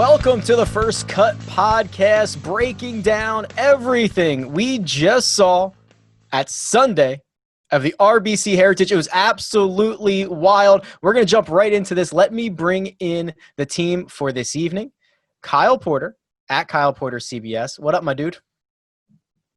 Welcome to the First Cut Podcast, breaking down everything we just saw at Sunday of the RBC Heritage. It was absolutely wild. We're going to jump right into this. Let me bring in the team for this evening. Kyle Porter, at Kyle Porter CBS. What up, my dude?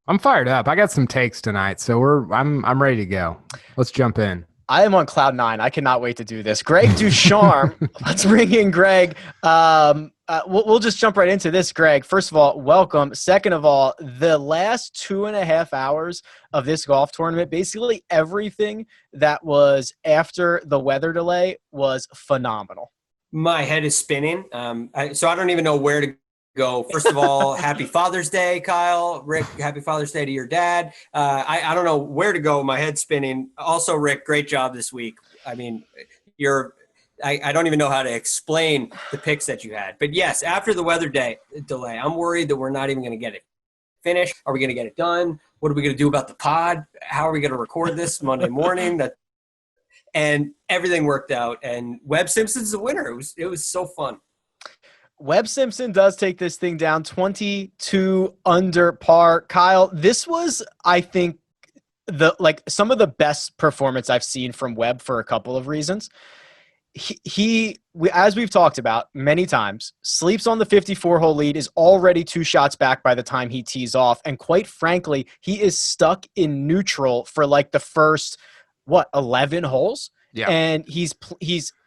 I'm fired up. I got some takes tonight, so I'm ready to go. Let's jump in. I am on cloud nine. I cannot wait to do this. Greg Ducharme. Let's bring in Greg. We'll just jump right into this, Greg. First of all, welcome. Second of all, the last 2.5 hours of this golf tournament, basically everything that was after the weather delay was phenomenal. My head is spinning. So I don't even know where to go. First of all, happy Father's Day, Kyle. Rick, happy Father's Day to your dad. I don't know where to go. My head's spinning. Also, Rick, great job this week. I mean, I don't even know how to explain the picks that you had. But yes, after the weather delay, I'm worried that we're not even going to get it finished. Are we going to get it done? What are we going to do about the pod? How are we going to record this Monday morning? And everything worked out. And Webb Simpson's the winner. It was so fun. Webb Simpson does take this thing down 22 under par. Kyle, this was, I think, some of the best performance I've seen from Webb for a couple of reasons. He, as we've talked about many times, sleeps on the 54-hole lead, is already 2 shots back by the time he tees off. And quite frankly, he is stuck in neutral for like the first, 11 holes? Yeah. And he's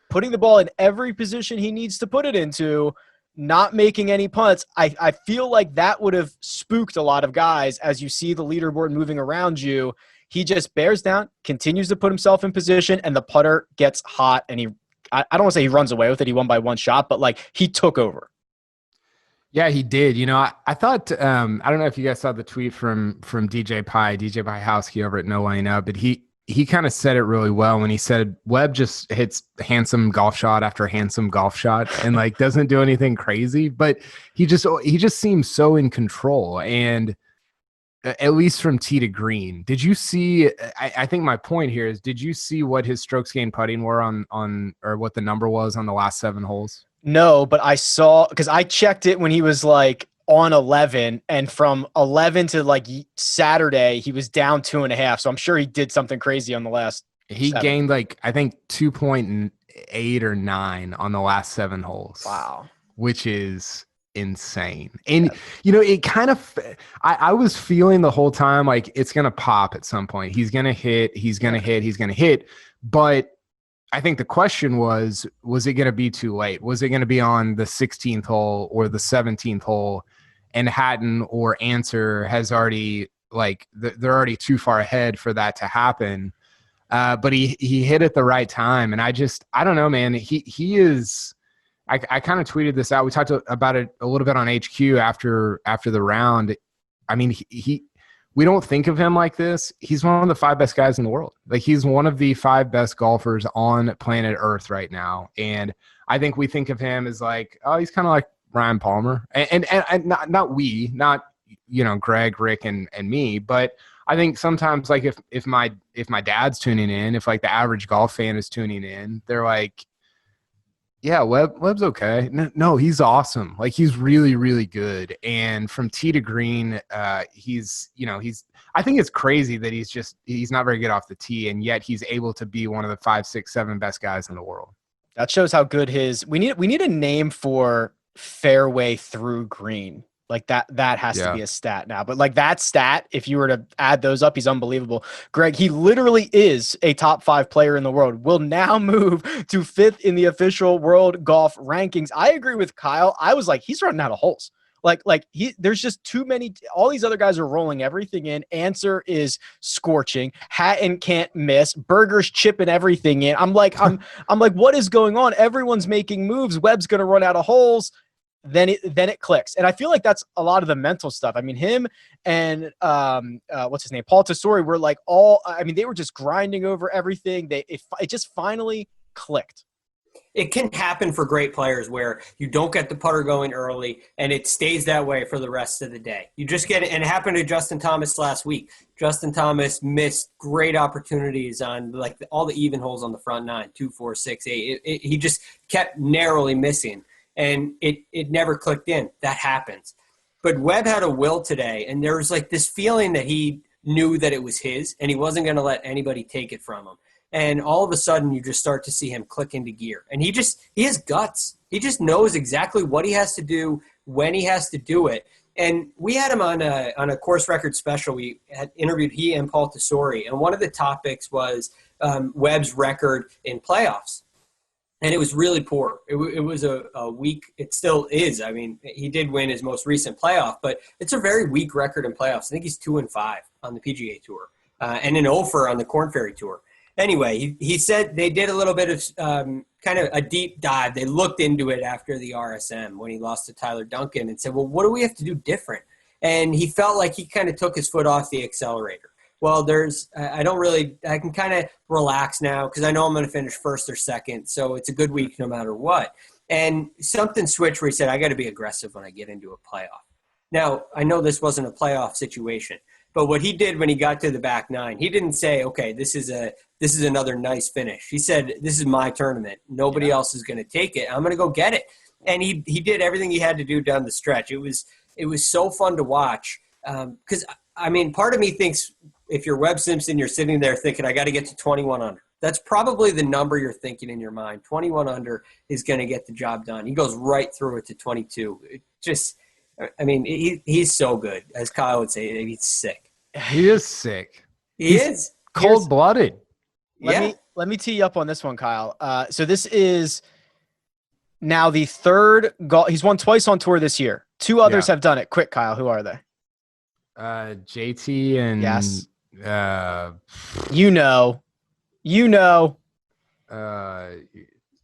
putting the ball in every position he needs to put it into, not making any punts. I feel like that would have spooked a lot of guys as you see the leaderboard moving around you. He just bears down, continues to put himself in position, and the putter gets hot, and I don't want to say he runs away with it. He won by 1 shot, but like he took over. Yeah, he did. You know, I thought, I don't know if you guys saw the tweet from DJ Piehowski over at No Way Up, but he kind of said it really well when he said Webb just hits handsome golf shot after handsome golf shot and like doesn't do anything crazy, but he just seems so in control. And at least from tee to green, did you see, I think my point here is, did you see what his strokes gained putting were on or what the number was on the last 7 holes? No, but I saw, because I checked it when he was like on 11, and from 11 to like Saturday, he was down 2.5. So I'm sure he did something crazy on the last. He 7. gained like, I think 2.8 or 9 on the last 7 holes. Wow. Which is insane. And, you know, it kind of, I was feeling the whole time like it's going to pop at some point. He's going to hit. But I think the question was it going to be too late? Was it going to be on the 16th hole or the 17th hole? And Hatton or Ancer has already, like, they're already too far ahead for that to happen. But he hit at the right time. And I don't know, man. He is, I kind of tweeted this out. We talked about it a little bit on HQ after the round. I mean, we don't think of him like this. He's one of the 5 best guys in the world. Like, he's one of the 5 best golfers on planet Earth right now. And I think we think of him as like, oh, he's kind of like Ryan Palmer. And not we, not, you know, Greg, Rick, and me, but I think sometimes, like, if my dad's tuning in, if like the average golf fan is tuning in, they're like, yeah, Webb's okay. No, he's awesome. Like, he's really, really good. And from tee to green, I think it's crazy that he's not very good off the tee, and yet he's able to be one of the 5, 6, 7 best guys in the world. That shows how good we need a name for fairway through green. Like that has to be a stat now. But like that stat, if you were to add those up, he's unbelievable. Greg, he literally is a top 5 player in the world. Will now move to 5th in the official world golf rankings. I agree with Kyle. I was like, he's running out of holes. There's just too many. All these other guys are rolling everything in. Ancer is scorching. Hatton can't miss. Berger's chipping everything in. I'm like, what is going on? Everyone's making moves. Webb's going to run out of holes. Then it clicks. And I feel like that's a lot of the mental stuff. I mean, him and what's his name? Paul Tesori were like they were just grinding over everything. It just finally clicked. It can happen for great players where you don't get the putter going early and it stays that way for the rest of the day. You just get it. And it happened to Justin Thomas last week. Justin Thomas missed great opportunities on like all the even holes on the front 9, 2, 4, 6, 8. He just kept narrowly missing. and it never clicked in. That happens. But Webb had a will today, and there was like this feeling that he knew that it was his, and he wasn't going to let anybody take it from him. And all of a sudden, you just start to see him click into gear. And he has guts. He just knows exactly what he has to do, when he has to do it. And we had him on a course record special. We had interviewed he and Paul Tesori, and one of the topics was Webb's record in playoffs. And it was really poor. It was a weak – it still is. I mean, he did win his most recent playoff, but it's a very weak record in playoffs. I think he's 2-5 on the PGA Tour and an 0 on the Korn Ferry Tour. Anyway, he said they did a little bit of kind of a deep dive. They looked into it after the RSM when he lost to Tyler Duncan and said, well, what do we have to do different? And he felt like he kind of took his foot off the accelerator. Well, I can kind of relax now because I know I'm going to finish first or second. So it's a good week no matter what. And something switched where he said, I got to be aggressive when I get into a playoff. Now, I know this wasn't a playoff situation, but what he did when he got to the back nine, he didn't say, okay, this is another nice finish. He said, this is my tournament. Nobody else is going to take it. I'm going to go get it. And he did everything he had to do down the stretch. It was so fun to watch because, I mean, part of me thinks if you're Webb Simpson, you're sitting there thinking, I got to get to 21 under. That's probably the number you're thinking in your mind. 21 under is going to get the job done. He goes right through it to 22. It just, I mean, he's so good. As Kyle would say, he's sick. He is sick. He's cold-blooded. Let me tee you up on this one, Kyle. So this is now the third golf. He's won twice on tour this year. Two others have done it. Quick, Kyle. Who are they? JT and yes. You know.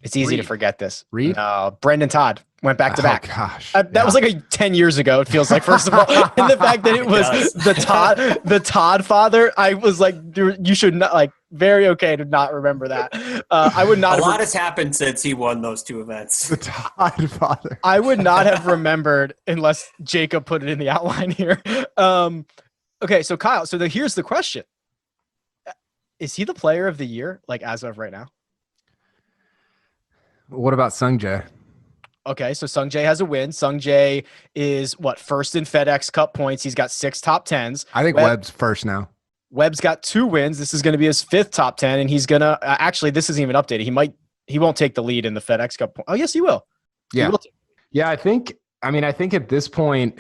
It's easy Reed. to forget this. Reed? Brendan Todd went back to back. Gosh. That was like 10 years ago, it feels like, first of all. And the fact that it was the Todd father, I was like, you should not, like, very okay to not remember that. I would not. A lot has happened since he won those two events. The Todd father. I would not have remembered unless Jacob put it in the outline here. Okay, so Kyle, here's the question. Is he the player of the year, like, as of right now? What about Sungjae? Okay, so Sungjae has a win. Sungjae is first in FedEx Cup points. He's got 6 top 10s. I think Webb's first now. Webb's got 2 wins. This is going to be his 5th top 10, and he's gonna actually, this isn't even updated. He won't take the lead in the FedEx Cup. Oh, yes, he will. Yeah, yeah. I think at this point,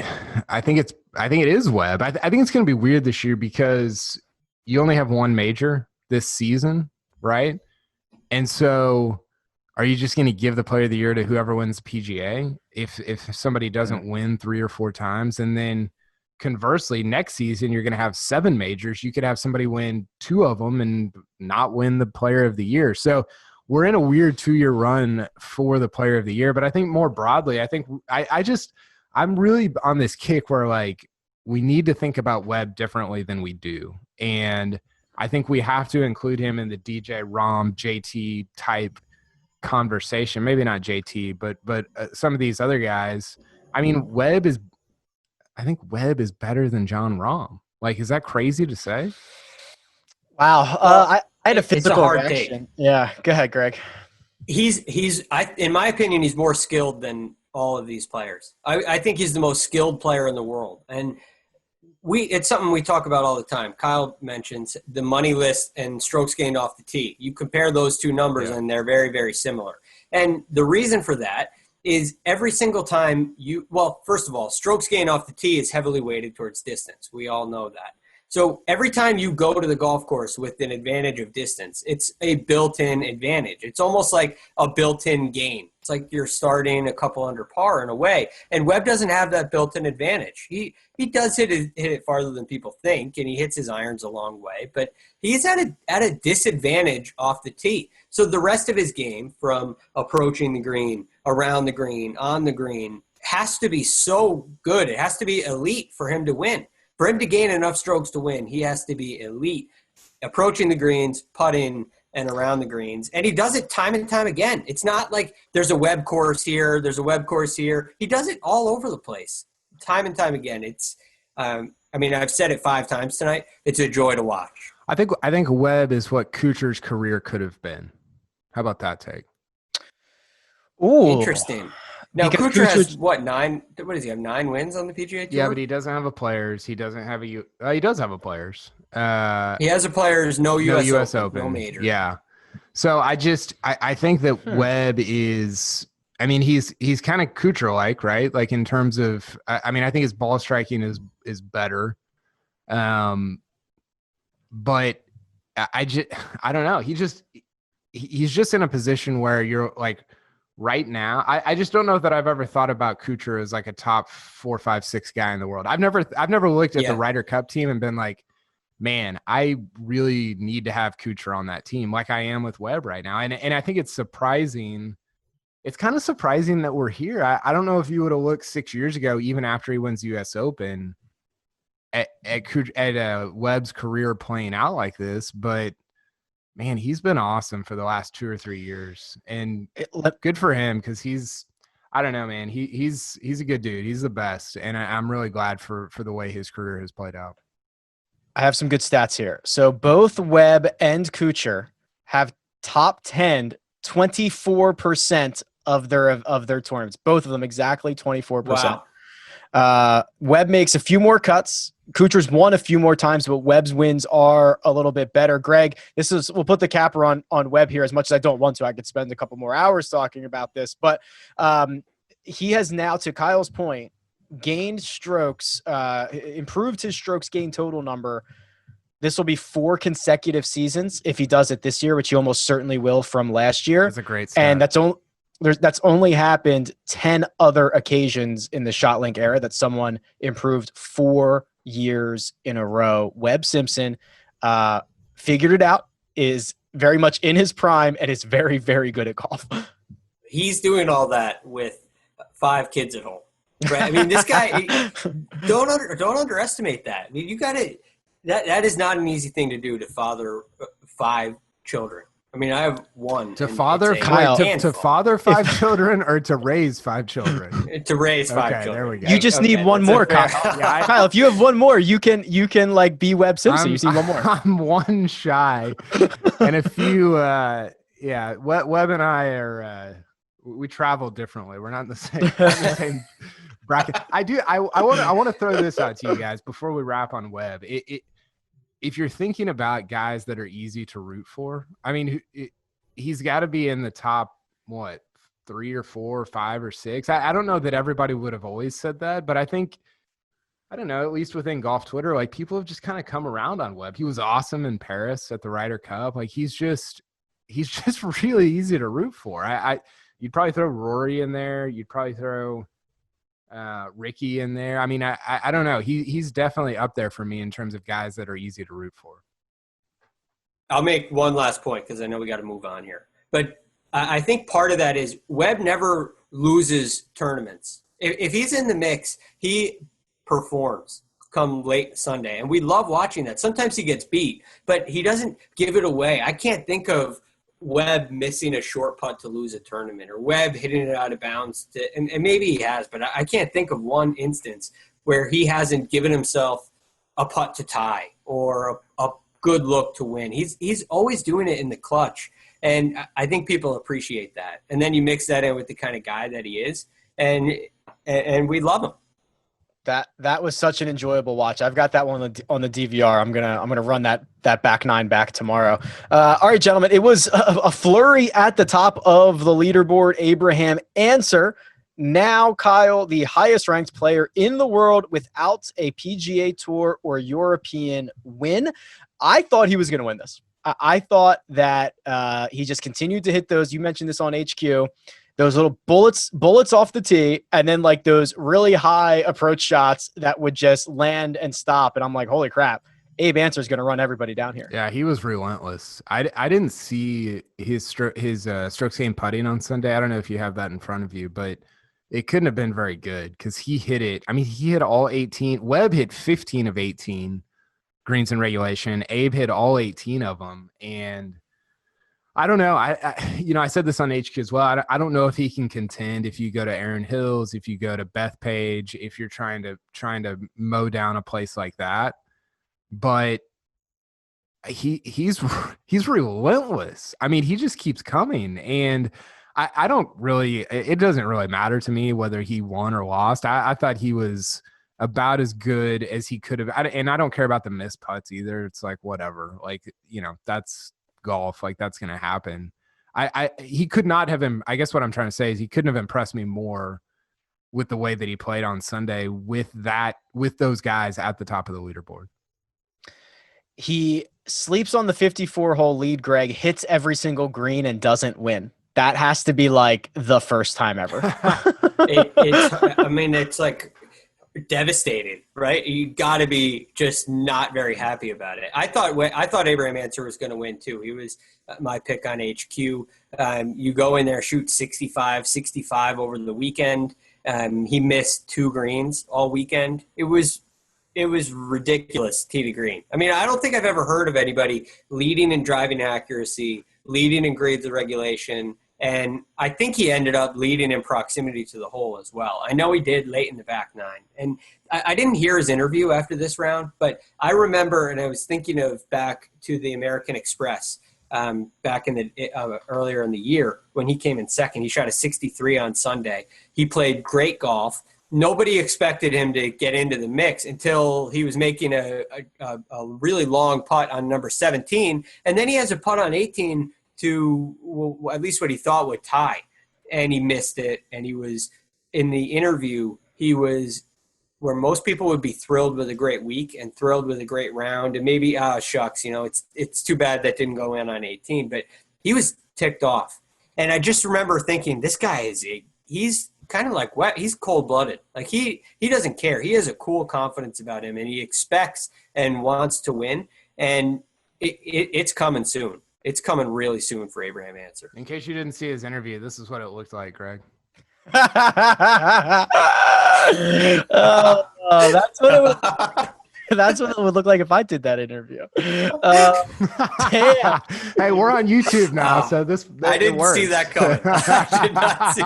I think it is Webb. I think it's going to be weird this year because you only have one major this season, right? And so, are you just going to give the player of the year to whoever wins PGA if somebody doesn't win 3 or 4 times? And then conversely, next season, you're going to have 7 majors. You could have somebody win 2 of them and not win the player of the year. So we're in a weird 2-year run for the player of the year. But I think more broadly, I'm really on this kick where, like, we need to think about Webb differently than we do. And I think we have to include him in the DJ, Rahm, JT type conversation. Maybe not JT, but some of these other guys. I mean, I think Webb is better than John Rahm. Like, is that crazy to say? Wow. I had a physical it's a hard reaction. take. Yeah, go ahead, Greg. In my opinion, he's more skilled than all of these players. I think he's the most skilled player in the world. And it's something we talk about all the time. Kyle mentions the money list and strokes gained off the tee. You compare those 2 numbers and they're very, very similar. And the reason for that is every single time first of all, strokes gained off the tee is heavily weighted towards distance. We all know that. So every time you go to the golf course with an advantage of distance, it's a built-in advantage. It's almost like a built-in gain. It's like you're starting a couple under par in a way. And Webb doesn't have that built-in advantage. He does hit it farther than people think, and he hits his irons a long way, but he's at a disadvantage off the tee. So the rest of his game, from approaching the green, around the green, on the green, has to be so good. It has to be elite for him to win. For him to gain enough strokes to win, he has to be elite, approaching the greens, putting, and around the greens. And he does it time and time again. It's not like there's a Webb course here, there's a Webb course here. He does it all over the place, time and time again. It's, I've said it 5 times tonight. It's a joy to watch. I think Webb is what Kuchar's career could have been. How about that take? Ooh, interesting. Now, Because Kuchar has what, 9? What does he have? 9 wins on the PGA Tour? Yeah, but he doesn't have a players. He doesn't have a he does have a players. He has a players, no US Open, no major. Yeah. So I think that Webb is. I mean, he's kind of Kuchar-like, right? Like in terms of, I mean, I think his ball striking is better. But I don't know. He's just in a position where you're like right now. I just don't know that I've ever thought about Kuchar as like a top 4, 5, 6 guy in the world. I've never looked at the Ryder Cup team and been like, man, I really need to have Kuchar on that team, like I am with Webb right now. And I think it's surprising. It's kind of surprising that we're here. I don't know if you would have looked 6 years ago, even after he wins the U.S. Open, at Webb's career playing out like this. But man, he's been awesome for the last 2 or 3 years, and good for him because I don't know, man. He's a good dude. He's the best, and I'm really glad for the way his career has played out. I have some good stats here. So both Webb and Kuchar have top 10, 24% of their tournaments. Both of them exactly 24%. Wow. Webb makes a few more cuts. Kuchar's won a few more times, but Webb's wins are a little bit better. Greg, we'll put the capper on Webb here. As much as I don't want to, I could spend a couple more hours talking about this, but he has now, to Kyle's point, gained strokes, improved his strokes gain total number. This will be 4 consecutive seasons if he does it this year, which he almost certainly will from last year. That's a great stat. And that's only happened 10 other occasions in the ShotLink era that someone improved 4 years in a row. Webb Simpson figured it out, is very much in his prime, and is very, very good at golf. He's doing all that with 5 kids at home. Right? I mean, this guy, don't underestimate that. I mean, you got to. That is not an easy thing to do, to father 5 children. I mean, I have 1. To father to father 5 children, or to raise 5 children? To raise 5 children. There we go. You just need one more, Kyle. Kyle, if you have one more, you can like be Webb Simpson. You see one more. I'm 1 shy, and a few. Webb and I are. We travel differently. We're not in the same bracket. I want to throw this out to you guys before we wrap on Webb. If you're thinking about guys that are easy to root for, I mean, he's got to be in the top 3 or 4 or 5 or 6. I don't know that everybody would have always said that, but I think, I don't know, at least within golf Twitter, like people have just kind of come around on Webb. He was awesome in Paris at the Ryder Cup. Like he's just really easy to root for. You'd probably throw Rory in there. You'd probably throw Ricky in there. I mean, I don't know. He's definitely up there for me in terms of guys that are easy to root for. I'll make one last point because I know we got to move on here. But I think part of that is Webb never loses tournaments. If he's in the mix, he performs come late Sunday. And we love watching that. Sometimes he gets beat, but he doesn't give it away. I can't think of Webb missing a short putt to lose a tournament, or Webb hitting it out of bounds and maybe he has, but I can't think of one instance where he hasn't given himself a putt to tie or a good look to win. He's always doing it in the clutch, and I think people appreciate that. And then you mix that in with the kind of guy that he is, and we love him. That was such an enjoyable watch. I've got that one on the DVR. I'm gonna run that back 9 back tomorrow. All right, gentlemen, it was a flurry at the top of the leaderboard. Abraham Ancer, now Kyle, the highest ranked player in the world without a PGA Tour or European win. I thought he was going to win this. I thought that he just continued to hit those. You mentioned this on HQ. Those little bullets off the tee, and then like those really high approach shots that would just land and stop. And I'm like, holy crap, Abe Ancer is going to run everybody down here. Yeah, he was relentless. I didn't see his strokes gained putting on Sunday. I don't know if you have that in front of you, but it couldn't have been very good because he hit it. I mean, he hit all 18. Webb hit 15 of 18 greens in regulation. Abe hit all 18 of them, and I don't know. I said this on HQ as well. I don't know if he can contend if you go to Erin Hills, if you go to Bethpage, if you're trying to mow down a place like that. But he's relentless. I mean, he just keeps coming, and I don't really, it doesn't really matter to me whether he won or lost. I thought he was about as good as he could have. And I don't care about the missed putts either. It's like, whatever, like, that's golf. Like, that's going to happen. He could not have him. I guess what I'm trying to say is he couldn't have impressed me more with the way that he played on Sunday with those guys at the top of the leaderboard. He sleeps on the 54-hole lead, Greg, hits every single green and doesn't win. That has to be like the first time ever. It's like devastating, right? You got to be just not very happy about it. I thought Abraham Ancer was going to win too. He was my pick on HQ. You go in there, shoot 65 over the weekend. He missed 2 greens all weekend. It was ridiculous tee to green. I mean, I don't think I've ever heard of anybody leading in driving accuracy, leading in grades of regulation, and I think he ended up leading in proximity to the hole as well. I know he did late in the back 9. And I didn't hear his interview after this round, but I remember, and I was thinking of back to the American Express back in the earlier in the year when he came in second. He shot a 63 on Sunday. He played great golf. Nobody expected him to get into the mix until he was making a really long putt on number 17. And then he has a putt on 18 to at least what he thought would tie. And he missed it. And he was in the interview, he was where most people would be thrilled with a great week and thrilled with a great round. And maybe, shucks, it's too bad that didn't go in on 18. But he was ticked off. And I just remember thinking, this guy he's kind of like wet. He's cold-blooded. Like he doesn't care. He has a cool confidence about him, and he expects and wants to win. And it's coming soon. It's coming really soon for Abraham Ancer. In case you didn't see his interview, this is what it looked like, Greg. That's what it would. That's what it would look like if I did that interview. Damn. Hey, we're on YouTube now, so this I didn't see that coming. I did not see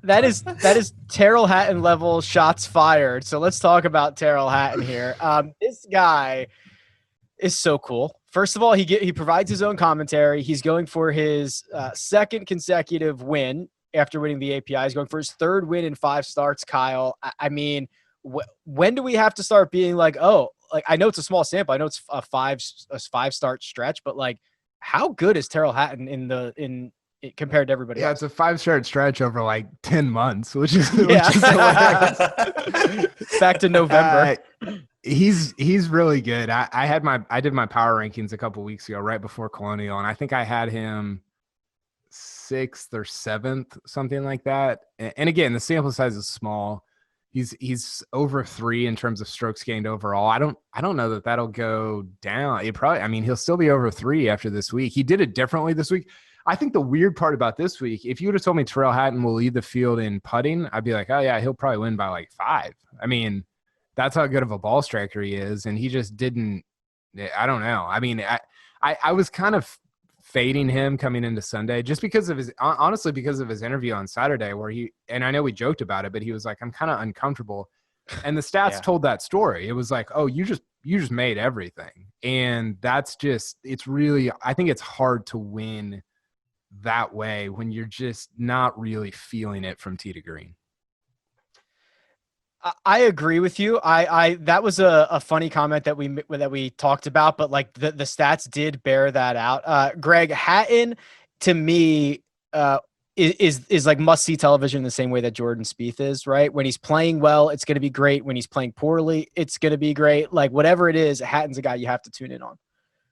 that is Terrell Hatton level shots fired. So let's talk about Terrell Hatton here. This guy is so cool. First of all, he provides his own commentary. He's going for his second consecutive win after winning the API. He's going for his 3rd win in 5 starts, Kyle. I mean, when do we have to start being like, oh, like I know it's a small sample. I know it's a 5-start stretch, but like, how good is Terrell Hatton in compared to everybody else? It's a 5-start stretch over like 10 months, which is hilarious. Back to November. He's really good. I did my power rankings a couple weeks ago, right before Colonial, and I think I had him 6th or 7th, something like that. And again, the sample size is small. He's over 3 in terms of strokes gained overall. I don't know that that'll go down. He'll still be over 3 after this week. He did it differently this week. I think the weird part about this week, if you would have told me Tyrrell Hatton will lead the field in putting, I'd be like, oh yeah, he'll probably win by like 5. I mean, that's how good of a ball striker he is. And he just didn't, I don't know. I mean, I was kind of fading him coming into Sunday just because of because of his interview on Saturday where and I know we joked about it, but he was like, I'm kind of uncomfortable. And the stats told that story. It was like, oh, you just made everything. And that's just, it's really, I think it's hard to win that way when you're just not really feeling it from tee to green. I agree with you. That was a funny comment that we talked about, but like the stats did bear that out. Greg, Hatton to me is like must see television in the same way that Jordan Spieth is, right? When he's playing well, it's going to be great. When he's playing poorly, it's going to be great. Like whatever it is, Hatton's a guy you have to tune in on.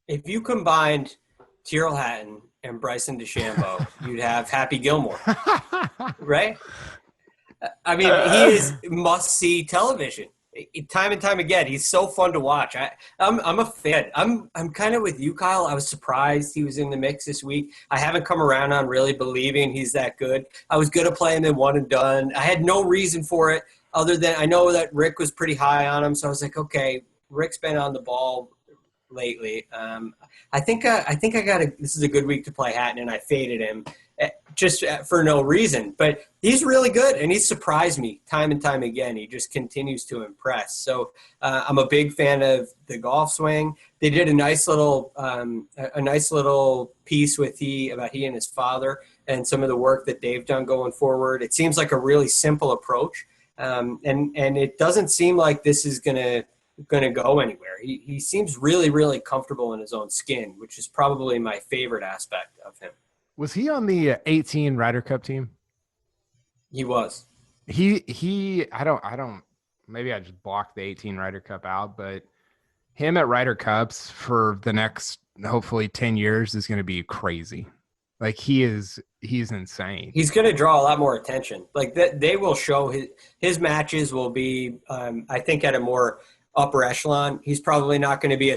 If you combined Tyrrell Hatton and Bryson DeChambeau, you'd have Happy Gilmore, right? I mean, he is must-see television. Time and time again, he's so fun to watch. I'm a fan. I'm kind of with you, Kyle. I was surprised he was in the mix this week. I haven't come around on really believing he's that good. I was going to play him in one and done. I had no reason for it other than I know that Rick was pretty high on him, so I was like, okay, Rick's been on the ball lately. I think I got this is a good week to play Hatton, and I faded him just for no reason. But he's really good, and he's surprised me time and time again. He just continues to impress. So I'm a big fan of the golf swing. They did a nice little piece about he and his father and some of the work that they've done going forward. It seems like a really simple approach, and it doesn't seem like this is gonna go anywhere. He seems really, really comfortable in his own skin, which is probably my favorite aspect of him. Was he on the 18 Ryder Cup team? He was. I don't, maybe I just blocked the 18 Ryder Cup out, but him at Ryder Cups for the next, hopefully 10 years is going to be crazy. Like he's insane. He's going to draw a lot more attention. Like that, they will show his matches will be, I think, at a more upper echelon. He's probably not going to be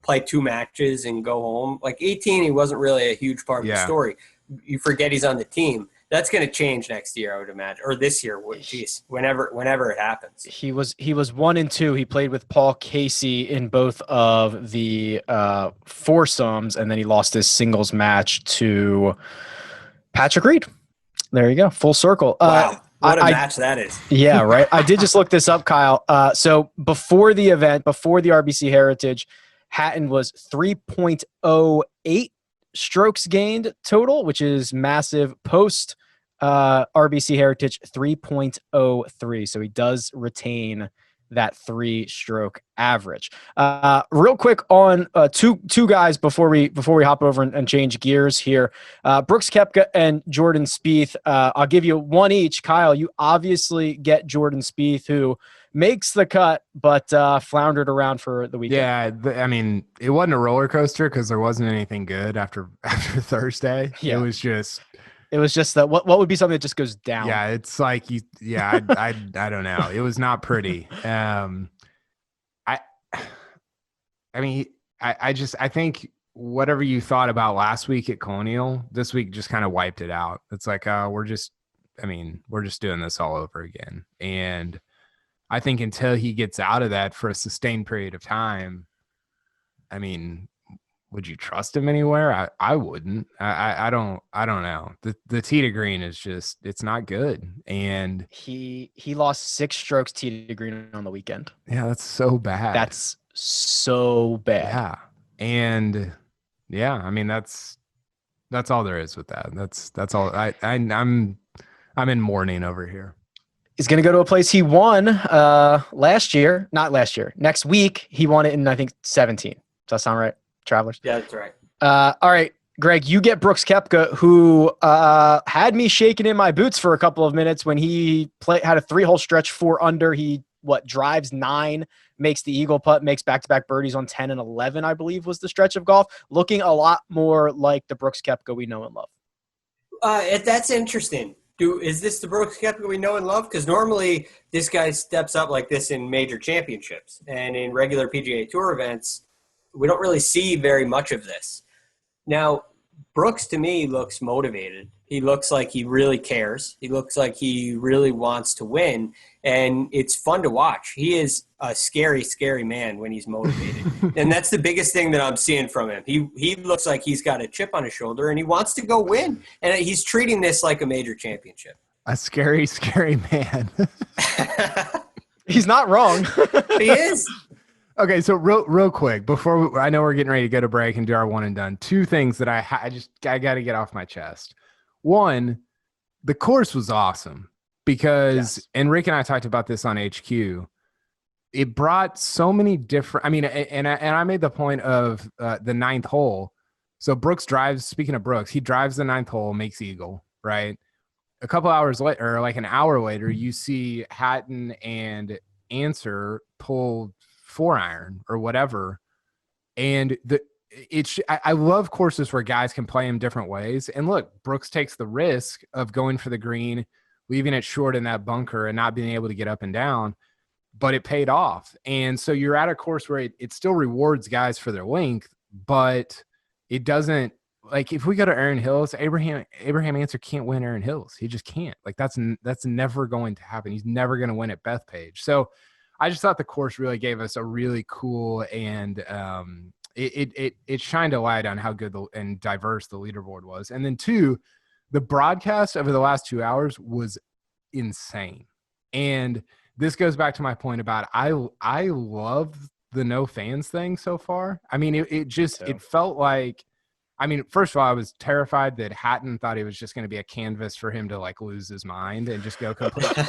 play two matches and go home. Like 18, he wasn't really a huge part of the story. You forget he's on the team. That's going to change next year, I would imagine, or this year. Geez, whenever it happens. He was 1-2. He played with Paul Casey in both of the foursomes, and then he lost his singles match to Patrick Reed. There you go, full circle. Wow, what a match that is! Yeah, right. I did just look this up, Kyle. So before the event, before the RBC Heritage, Hatton was 3.08 strokes gained total, which is massive. Post RBC Heritage 3.03. So he does retain that 3-stroke average. Real quick on two guys before we hop over and change gears here. Brooks Koepka and Jordan Spieth. I'll give you one each. Kyle, you obviously get Jordan Spieth, who makes the cut, but floundered around for the weekend. Yeah, I mean, it wasn't a roller coaster because there wasn't anything good after Thursday. Yeah. It was just that what would be something that just goes down. Yeah, it's like I don't know. It was not pretty. I think whatever you thought about last week at Colonial, this week just kind of wiped it out. It's like we're just doing this all over again. And I think until he gets out of that for a sustained period of time, I mean, would you trust him anywhere? I wouldn't. I don't know. The tee to green is just, it's not good. And he lost 6 strokes tee to green on the weekend. Yeah, that's so bad. That's so bad. Yeah. And yeah, I mean, that's all there is with that. That's all. I'm in mourning over here. He's going to go to a place he won next week. He won it in, I think, 17. Does that sound right, travelers? Yeah, that's right. All right, Greg, you get Brooks Koepka, who had me shaking in my boots for a couple of minutes when he had a 3-hole stretch 4 under. He drives 9, makes the eagle putt, makes back-to-back birdies on 10 and 11, I believe was the stretch of golf, looking a lot more like the Brooks Koepka we know and love. That's interesting. Is this the Brooks Koepka we know and love? Because normally this guy steps up like this in major championships, and in regular PGA Tour events, we don't really see very much of this. Now, Brooks to me looks motivated. He looks like he really cares. He looks like he really wants to win, and it's fun to watch. He is a scary, scary man when he's motivated, and that's the biggest thing that I'm seeing from him. He looks like he's got a chip on his shoulder, and he wants to go win, and he's treating this like a major championship. A scary, scary man. He's not wrong. He is. Okay, so real quick, before I know we're getting ready to go to break and do our one and done, 2 things that I got to get off my chest. One, the course was awesome because, and Rick and I talked about this on HQ. It brought so many different. I mean, and I made the point of the 9th hole. So Brooks drives. Speaking of Brooks, he drives the 9th hole, makes eagle, right? A couple hours later, or like an hour later, you see Hatton and Ancer pull 4-iron or whatever, and I love courses where guys can play them different ways. And look, Brooks takes the risk of going for the green, leaving it short in that bunker, and not being able to get up and down, but it paid off. And so you're at a course where it still rewards guys for their length, but it doesn't. Like if we go to Erin Hills, Abraham Ancer can't win Erin Hills. He just can't. Like that's never going to happen. He's never going to win at Bethpage. So I just thought the course really gave us a really cool, and it shined a light on how good and diverse the leaderboard was. And then 2, the broadcast over the last 2 hours was insane. And this goes back to my point about I love the no fans thing so far. I mean, it felt like I mean, first of all, I was terrified that Hatton thought it was just going to be a canvas for him to like lose his mind and just go completely.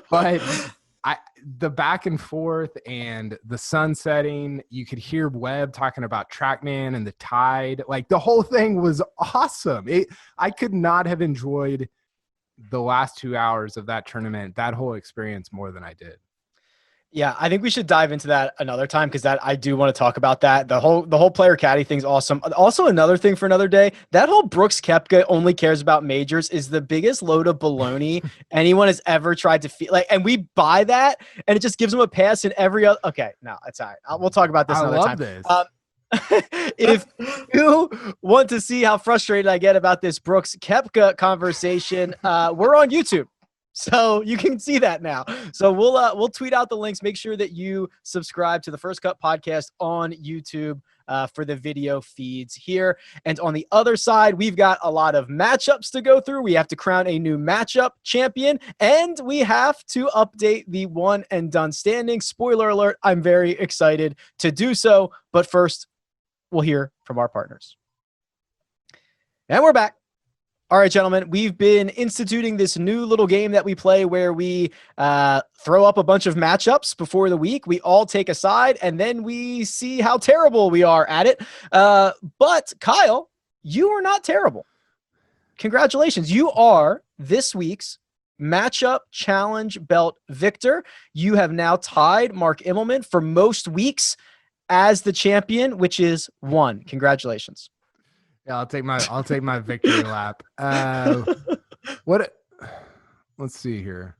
But the back and forth and the sun setting, you could hear Webb talking about TrackMan and the tide. Like the whole thing was awesome. I could not have enjoyed the last 2 hours of that tournament, that whole experience, more than I did. Yeah, I think we should dive into that another time because that I do want to talk about that. The whole player caddy thing's awesome. Also, another thing for another day, that whole Brooks Koepka only cares about majors is the biggest load of baloney anyone has ever tried to feel like, and we buy that, and it just gives him a pass in every other. Okay, no, it's all right. We'll talk about this another time. If you want to see how frustrated I get about this Brooks Koepka conversation, we're on YouTube. So you can see that now. So we'll tweet out the links. Make sure that you subscribe to the First Cut podcast on YouTube for the video feeds here. And on the other side, we've got a lot of matchups to go through. We have to crown a new matchup champion, and we have to update the one and done standing. Spoiler alert, I'm very excited to do so. But first, we'll hear from our partners. And we're back. All right, gentlemen, we've been instituting this new little game that we play where we throw up a bunch of matchups before the week. We all take a side, and then we see how terrible we are at it. But Kyle, you are not terrible. Congratulations. You are this week's matchup challenge belt victor. You have now tied Mark Immelman for most weeks as the champion, which is 1. Congratulations. Yeah, I'll take my victory lap. Let's see here.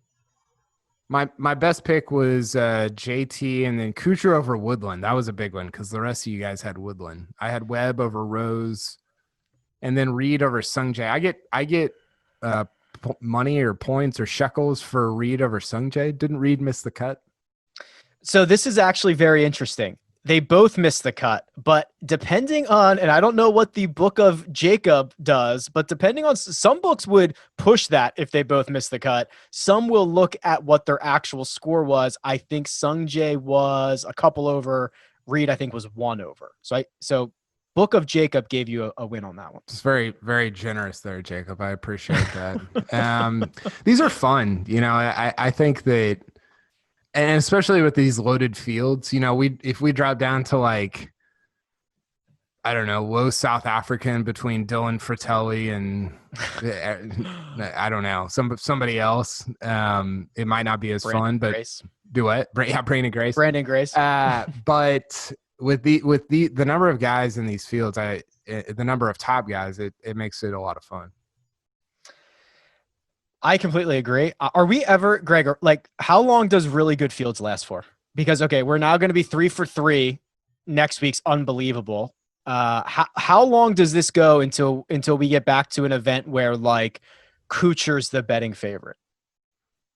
My best pick was JT and then Kuchar over Woodland. That was a big one because the rest of you guys had Woodland. I had Webb over Rose, and then Reed over Sungjae. I get money or points or shekels for Reed over Sungjae. Didn't Reed miss the cut? So this is actually very interesting. They both missed the cut, but depending on, and I don't know what the book of Jacob does, but depending on, some books would push that if they both missed the cut. Some will look at what their actual score was. I think Sungjae was a couple over. Reed, I think, was 1 over. So book of Jacob gave you a win on that one. It's very, very generous there, Jacob. I appreciate that. These are fun. You know, I think that, and especially with these loaded fields, you know, if we drop down to like, I don't know, low South African between Dylan Fratelli and I don't know, somebody else, it might not be as Brandon fun, but Grace. Do what? Yeah, Brandon Grace. But with the number of guys in these fields, the number of top guys, it makes it a lot of fun. I completely agree. Are we ever, Greg, like, how long does really good fields last for? Because, okay, we're now going to be 3 for 3. Next week's unbelievable. How long does this go until we get back to an event where, like, Kuchar's the betting favorite?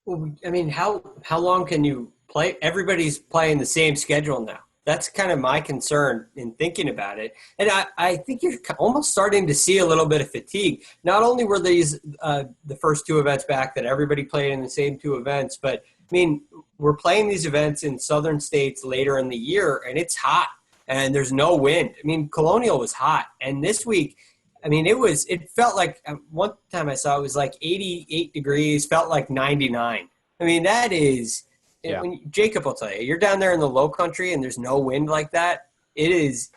Well, I mean, how long can you play? Everybody's playing the same schedule now. That's kind of my concern in thinking about it. And I think you're almost starting to see a little bit of fatigue. Not only were these the first 2 events back that everybody played in the same 2 events, but, I mean, we're playing these events in southern states later in the year, and it's hot, and there's no wind. I mean, Colonial was hot. And this week, I mean, it felt like one time I saw it was like 88 degrees, felt like 99. I mean, that is – yeah. When Jacob will tell you, you're down there in the low country and there's no wind like that, it is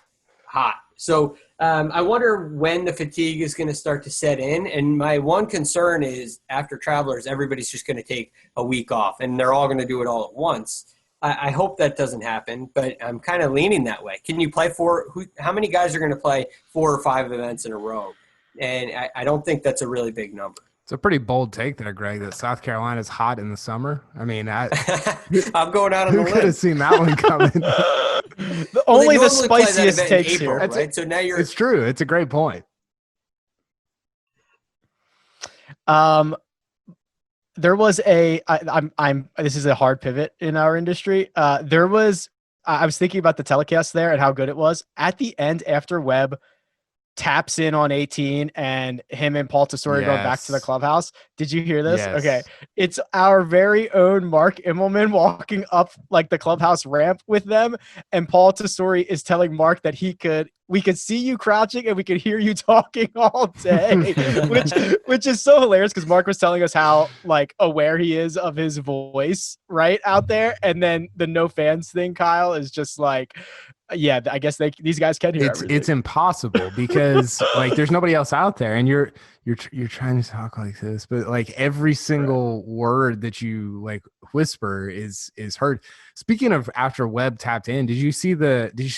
hot. So I wonder when the fatigue is going to start to set in. And my one concern is after Travelers, everybody's just going to take a week off and they're all going to do it all at once. I hope that doesn't happen, but I'm kind of leaning that way. Can you play how many guys are going to play 4 or 5 events in a row? And I don't think that's a really big number. It's a pretty bold take there, Greg, that South Carolina's hot in the summer. I mean, I'm going out on the limb. Who could have seen that one coming? Only the spiciest takes April, here. Right? So now It's true. It's a great point. There was this is a hard pivot in our industry. I was thinking about the telecast there and how good it was. At the end, after Webb taps in on 18 and him and Paul Tesori going back to the clubhouse. Did you hear this? Yes. Okay. It's our very own Mark Immelman walking up like the clubhouse ramp with them. And Paul Tesori is telling Mark that he could we could see you crouching and we could hear you talking all day, which is so hilarious because Mark was telling us how like aware he is of his voice right out there. And then the no fans thing, Kyle, is just like, yeah, I guess these guys can hear everything. It's impossible because like there's nobody else out there, and you're trying to talk like this, but like every single word that you like whisper is heard. Speaking of after Webb tapped in, did you see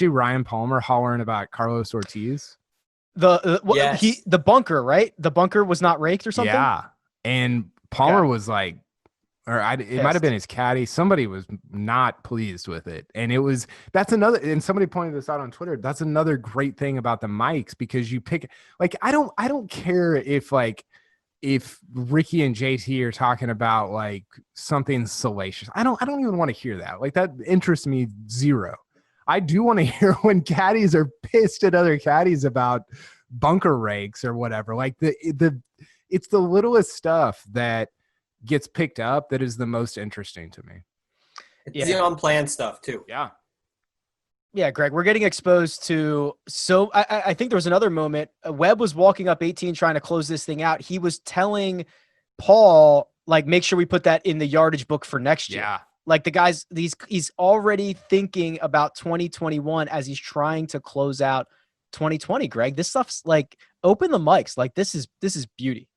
Ryan Palmer hollering about Carlos Ortiz? Yes. The bunker, right? The bunker was not raked or something. Yeah, and Palmer was like, it might have been his caddy. Somebody was not pleased with it. And and somebody pointed this out on Twitter. That's another great thing about the mics, because you pick, like, I don't care if Ricky and JT are talking about like something salacious. I don't even want to hear that. Like, that interests me zero. I do want to hear when caddies are pissed at other caddies about bunker rakes or whatever. Like it's the littlest stuff that gets picked up that is the most interesting to me. It's the unplanned stuff too. Yeah, Greg, we're getting exposed to. So I think there was another moment. Webb was walking up 18 trying to close this thing out. He was telling Paul, like, make sure we put that in the yardage book for next year. Yeah. Like the guys, he's already thinking about 2021 as he's trying to close out 2020. Greg, this stuff's like, open the mics. Like, this is beauty.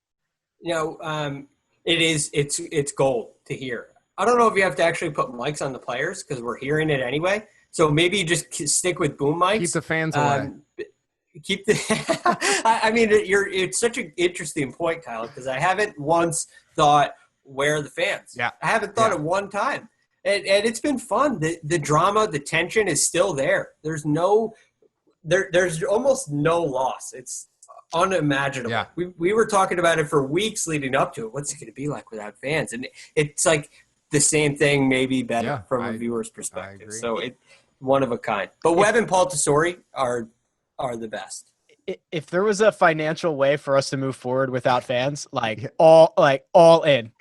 It's gold to hear. I don't know if you have to actually put mics on the players because we're hearing it anyway. So maybe you just stick with boom mics. Keep the fans away. It's such an interesting point, Kyle, because I haven't once thought, where are the fans? Yeah. I haven't thought it one time. And it's been fun. The drama, the tension is still there. There's almost no loss. It's unimaginable. Yeah. We were talking about it for weeks leading up to it. What's it going to be like without fans? And it's like the same thing, maybe better from a viewer's perspective. So it's one of a kind. But Webb and Paul Tesori are the best. If there was a financial way for us to move forward without fans, all in,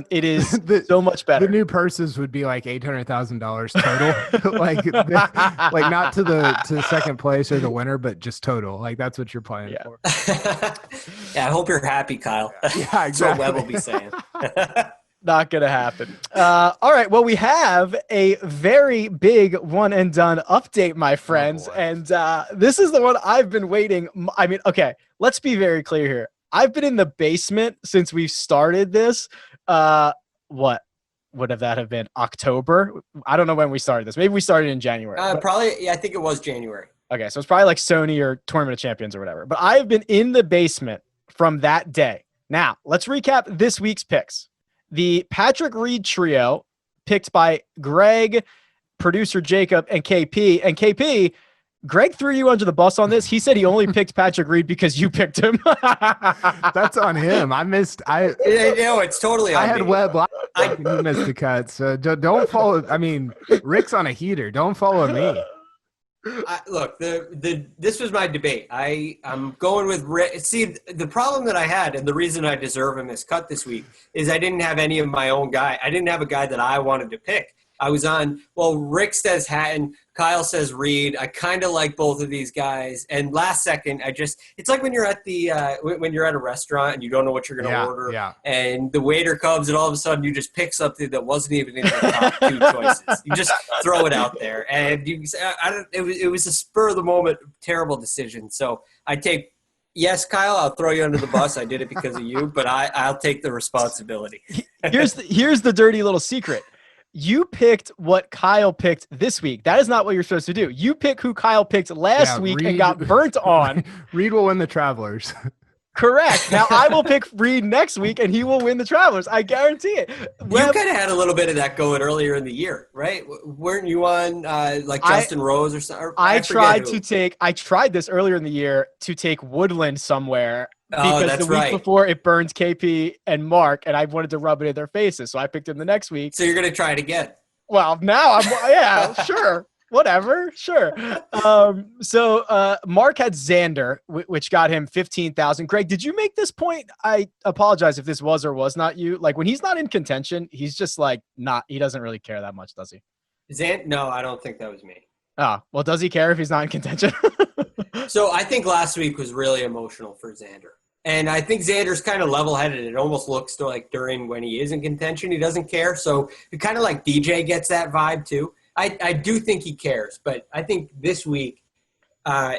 it is so much better. The new purses would be like $800,000 total, like not to the second place or the winner, but just total. Like, that's what you're playing for. Yeah, I hope you're happy, Kyle. Yeah, exactly. That's what Webb will be saying. Not gonna happen. All right. Well, we have a very big one and done update, my friends, and this is the one I've been waiting. I mean, okay, let's be very clear here. I've been in the basement since we started this. What would that have been? October? I don't know when we started this. Maybe we started in January. Probably. Yeah, I think it was January. Okay, so it's probably like Sony or Tournament of Champions or whatever. But I have been in the basement from that day. Now, let's recap this week's picks. The Patrick Reed trio picked by Greg, producer Jacob, and KP. And KP, Greg threw you under the bus on this. He said he only picked Patrick Reed because you picked him. That's on him. I missed. It's totally on I had me. Webb. He missed the cut. So don't follow. I mean, Rick's on a heater. Don't follow me. Look, this was my debate. I'm going with Rick. See, the problem that I had, and the reason I deserve him this cut this week, is I didn't have any of my own guy. I didn't have a guy that I wanted to pick. I was on, Rick says Hatton, Kyle says Reed. I kind of like both of these guys. And last second, it's like when you're at when you're at a restaurant and you don't know what you're going to order. And the waiter comes and all of a sudden you just pick something that wasn't even in the top two choices. You just throw it out there. And it was a spur of the moment, terrible decision. So I take, yes, Kyle, I'll throw you under the bus. I did it because of you, but I'll take the responsibility. Here's the dirty little secret. You picked what Kyle picked this week. That is not what you're supposed to do. You pick who Kyle picked last week and got burnt on. Reed will win the Travelers. Correct. Now I will pick Reed next week and he will win the Travelers. I guarantee it. You kind of had a little bit of that going earlier in the year, right? Weren't you on Justin Rose or something? I tried this earlier in the year to take Woodland somewhere. Because the week before it burns KP and Mark, and I wanted to rub it in their faces, so I picked him the next week. So you're going to try it again? Well, now sure, whatever, sure. So Mark had Xander, which got him 15,000. Greg, did you make this point? I apologize if this was or was not you. Like, when he's not in contention, he's just like he doesn't really care that much, does he? No, I don't think that was me. Oh, well, does he care if he's not in contention? So I think last week was really emotional for Xander. And I think Xander's kind of level-headed. It almost looks like during when he is in contention, he doesn't care. So it kind of like DJ gets that vibe too. I do think he cares, but I think this week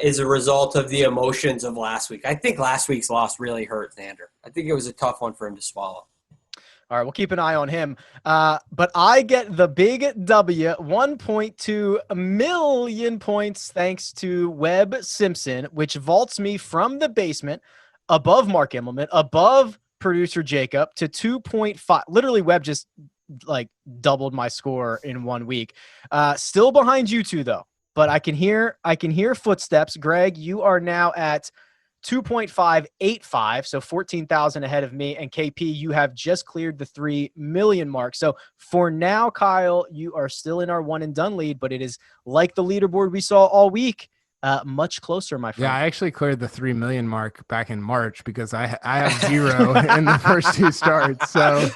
is a result of the emotions of last week. I think last week's loss really hurt Xander. I think it was a tough one for him to swallow. All right, we'll keep an eye on him. But I get the big W, 1.2 million points thanks to Webb Simpson, which vaults me from the basement above Mark Immelman, above producer Jacob to 2.5. Literally, Webb just like doubled my score in 1 week. Still behind you two though, but I can hear footsteps. Greg, you are now at 2.585, so 14,000 ahead of me. And KP, you have just cleared the 3 million mark. So for now, Kyle, you are still in our one and done lead, but it is like the leaderboard we saw all week. Much closer, my friend. Yeah, I actually cleared the 3 million mark back in March because I have 0 in the first 2 starts. So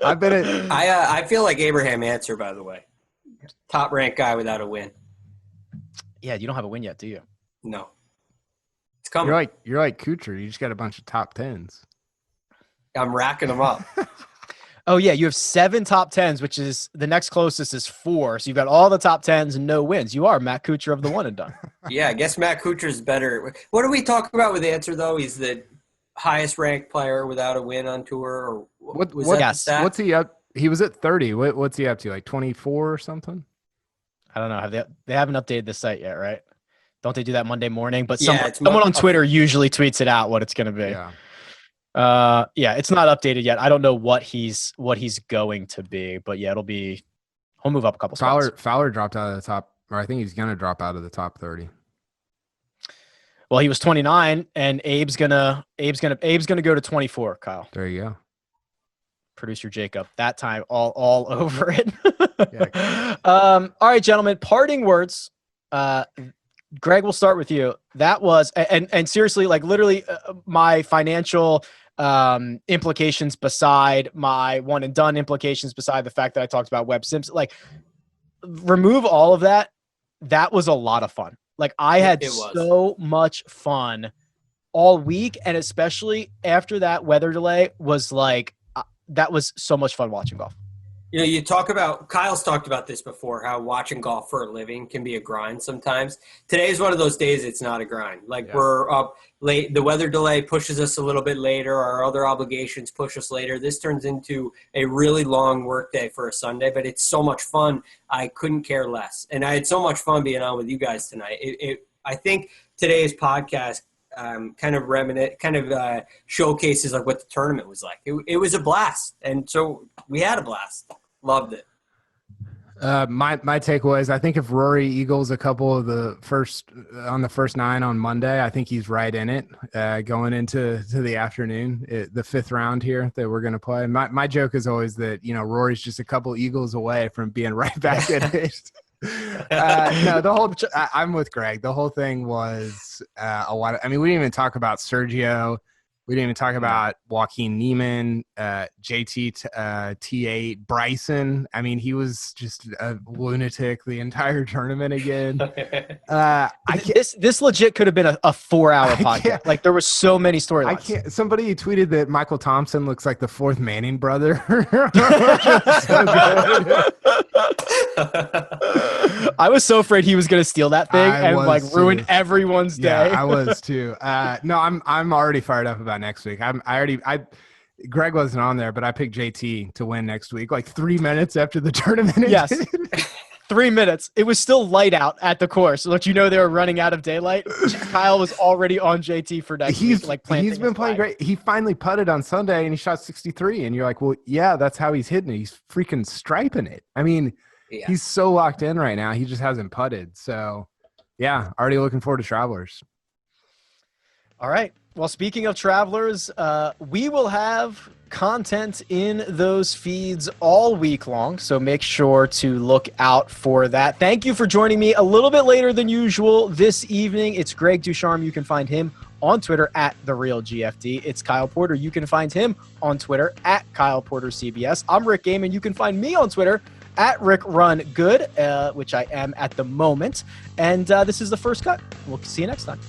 I've been at. I feel like Abraham Ancer, by the way, top ranked guy without a win. Yeah, you don't have a win yet, do you? No, it's coming. You're like Kuchar. You just got a bunch of top 10s. I'm racking them up. Oh, yeah, you have 7 top 10s, which is the next closest is 4. So you've got all the top 10s and no wins. You are Matt Kuchar of the one and done. Yeah, I guess Matt Kuchar's better. What do we talk about with Ancer, though? He's the highest ranked player without a win on tour? Or what's he up? He was at 30. What's he up to, like 24 or something? I don't know. They haven't updated the site yet, right? Don't they do that Monday morning? But yeah, someone on Twitter usually tweets it out what it's going to be. Yeah. It's not updated yet. I don't know what he's going to be, but yeah, he'll move up a couple spots. Fowler dropped out of the top, or I think he's going to drop out of the top 30. Well, he was 29 and Abe's going to go to 24, Kyle. There you go. Producer Jacob, that time all over it. Yeah. All right, gentlemen, parting words. Greg, we'll start with you. That was, and seriously, like literally my financial implications beside my one and done implications, beside the fact that I talked about Webb Simpson, like remove all of that. That was a lot of fun. Like I had so much fun all week. And especially after that weather delay was like, that was so much fun watching golf. You know, Kyle's talked about this before, how watching golf for a living can be a grind sometimes. Today is one of those days it's not a grind. We're up late. The weather delay pushes us a little bit later. Our other obligations push us later. This turns into a really long work day for a Sunday, but it's so much fun. I couldn't care less. And I had so much fun being on with you guys tonight. I think today's podcast showcases like what the tournament was like. It was a blast, and so we had a blast. Loved it. My takeaways, I think if Rory eagles a couple of the first 9 on Monday, I think he's right in it going into the afternoon, the 5th round here that we're going to play. My joke is always that, you know, Rory's just a couple eagles away from being right back at it. No, I'm with Greg. The whole thing was a lot of, I mean, we didn't even talk about Sergio. We didn't even talk about Joaquin Niemann, JT, T8, Bryson. I mean, he was just a lunatic the entire tournament again. This legit could have been a 4-hour podcast. Like there were so many storylines. Somebody tweeted that Michael Thompson looks like the 4th Manning brother. I was so afraid he was going to steal that thing and ruin everyone's day. Yeah, I was too. No, I'm already fired up about next week. Greg wasn't on there, but I picked JT to win next week, like 3 minutes after the tournament. Yes. 3 minutes. It was still light out at the course. So let you know they were running out of daylight. Kyle was already on JT for next week. He's been playing great. He finally putted on Sunday and he shot 63. And you're like, well, yeah, that's how he's hitting it. He's freaking striping it. I mean, he's so locked in right now. He just hasn't putted. So, yeah, already looking forward to Travelers. All right. Well, speaking of Travelers, we will have content in those feeds all week long, so make sure to look out for that. Thank you for joining me a little bit later than usual this evening. It's Greg Ducharme. You can find him on Twitter at TheRealGFD. It's Kyle Porter. You can find him on Twitter at KylePorterCBS. I'm Rick Gaiman. You can find me on Twitter at Rick Run Good, which I am at the moment. And this is The First Cut. We'll see you next time.